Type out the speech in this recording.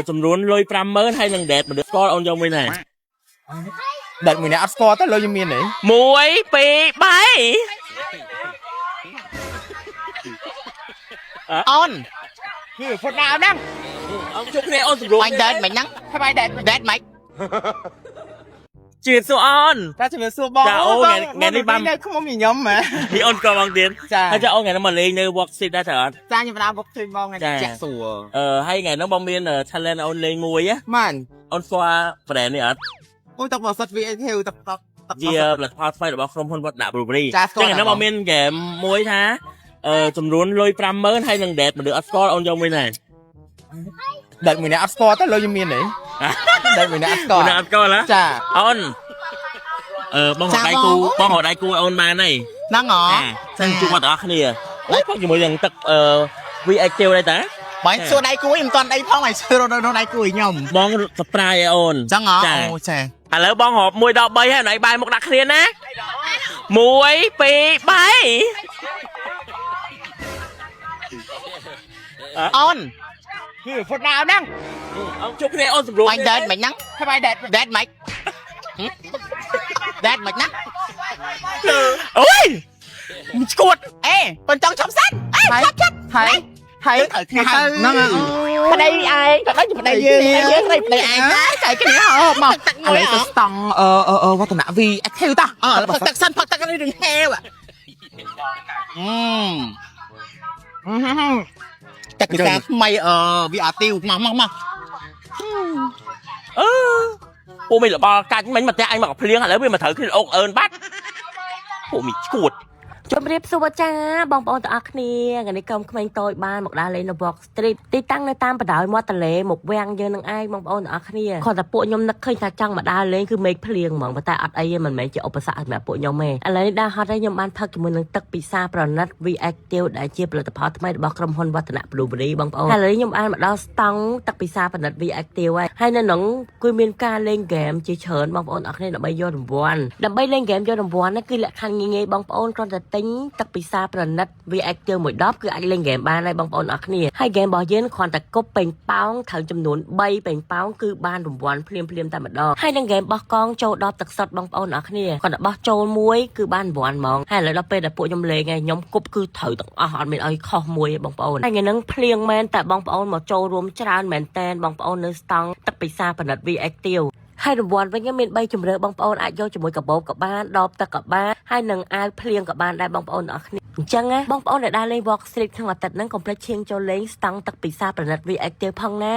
ចំនួនលុយ50000ហើយនឹង date មនុស្សស្គាល់អូនយកមួយណា đợt mình đã score tới lôi cho miền này 1 2 3 onคือคนดาวนั่ง ông chúc này ôn sủng anh đệt mày nắng ทำไมแดด đệt mày chuyện số on ถ้าจะเป็นซูบอล จ้าโอ้ไงนี่บัม ได้เขาไม่มีย้อมมา thì ôn còn bằng tiền จ้า ให้จะเอาไงnó mà lên nơi work sit đã thật จ้ายังไม่ได้บอกทีมบอลไง จ้า แจกสัว hay ngày nó bom biên ở Thailand ôn lên ngồi á มัน ôn xoa vẻ này ở โอ้ยต้องบอกสัตว์วีเอเทลตับ chia là thoát phaiរបស់ក្រុមហ៊ុនវត្តដាក់ Blueberry ចាស្គាល់ ចឹងnó bom biên kẻមួយថាចំនួនលុយ50000ហើយនឹង date មនុស្សអត់ស្គាល់អូនយកមួយណា đợt mình đã score tới lôi cho miền này đợt mình đã អូន score អត់ស្គាល់ហ៎ จ้า អូនបងហៅដៃគូបងហៅដៃគូអូនបានហើយ nắng ngỏ សិនជួបមកទាំងអស់គ្នាហើយផងជាមួយនឹងទឹក VX ដែរតា mày xưa đây cuối em toàn đây phong mày xưa đâu đây cuối nhom បង surprise ឲ្យអូន chẳng ngỏ ចា ô chè ឥឡូវបងហូប1ដល់3ហើយណៃបាយមកដាក់គ្នាណា1 2 3 on คือคนดาวนั่ง ông chúc này ôn sủng luôn anh đệt mày nắng ทำไมแดด đệt mày đệt mày nắng ôi cuột ê còn trong chấm sắt ê ไทย chắc chắc ไทยไทย năng à ở đây ai ở đây ở đây dương đây ai cái này hả mà อะไรก็สตังวัฒนวีเอเทลตา phật tắc sân phật tắc cái đường heo à chắc người ta mày vì tiêu mà ô mày là bao cái bánh mà anh mặc phơi hả lấy mà thử khi ôn ơn bắt ô mày cuột ជំរាបសួរចាបងប្អូនទាំងអស់គ្នាថ្ងៃនេះកុំក្មេងតូចបានមកដល់លេងនៅ Walk Street ទីតាំងនៅតាមបណ្ដោយមាត់ទន្លេមុខវាំងយើងនឹងឯងបងប្អូនទាំងអស់គ្នាគាត់តែពួកខ្ញុំនឹកឃើញថាចង់មកដល់លេងគឺមេឃភ្លៀងហ្មងប៉ុន្តែអត់អីទេមិនមែនជាឧបសគ្គសម្រាប់ពួកខ្ញុំទេឥឡូវនេះដល់ហត់ហើយខ្ញុំបានផឹកជាមួយនឹងទឹកពិសាប្រណិត VX ដែលជាផលិតផលថ្មីរបស់ក្រុមហ៊ុនវឌ្ឍនៈ Blueberry បងប្អូនឥឡូវនេះខ្ញុំបានមកដល់ស្តង់ទឹកពិសាប្រណិត VX ហើយនៅក្នុងគឺមានការលេងហ្គេមជាច្រើនបងប្អូនទាំងអស់គ្នាដើម្បីយករង្វាន់ដើម្បីលេងហ្គេមយករង្វាន់នេះគឺលក្ខខណ្ឌងាយៗបងប្អូនគ្រាន់តែទិញទឹកពិសាប្រណិត VX មួយ10គឺអាចលេងហ្គេមបានហើយបងប្អូនអរគ្នាហើយហ្គេមរបស់យើងគ្រាន់តែគប់ពេញប៉ោងត្រូវចំនួន3ពេញប៉ោងគឺបានរង្វាន់ភ្លាមតែម្ដងហើយនឹងហ្គេមបោះកងចូល10ទឹកសុទ្ធបងប្អូនអរគ្នាគ្រាន់តែបោះចូលមួយគឺបានរង្វាន់ហ្មងហើយឥឡូវដល់ពេលដែលពួកខ្ញុំលេងហើយខ្ញុំគប់គឺត្រូវទាំងអស់អត់មានឲ្យខុសមួយទេបងប្អូនហើយថ្ងៃហ្នឹងភ្លៀងមែនតែបងប្អូនមកចូលរួមច្រើនមែនតែនបងប្អូននៅស្តង់ទឹកពិសាប្រណិត VX ហើយរង្វាន់វិញមាន3ជម្រើសបងប្អូនអាចយកជាមួយកាបូបក៏បានដបទឹកក៏បានហើយនឹងអាវភ្លៀងក៏បានដែរបងប្អូនអរគ្នាអញ្ចឹងណាបងប្អូនដែលដើរលេង Walk Street ក្នុងអាទិត្យហ្នឹងកុំភ្លេចឈៀងចូលលេងស្តង់ទឹកពិសាប្រណិត VX ផងណា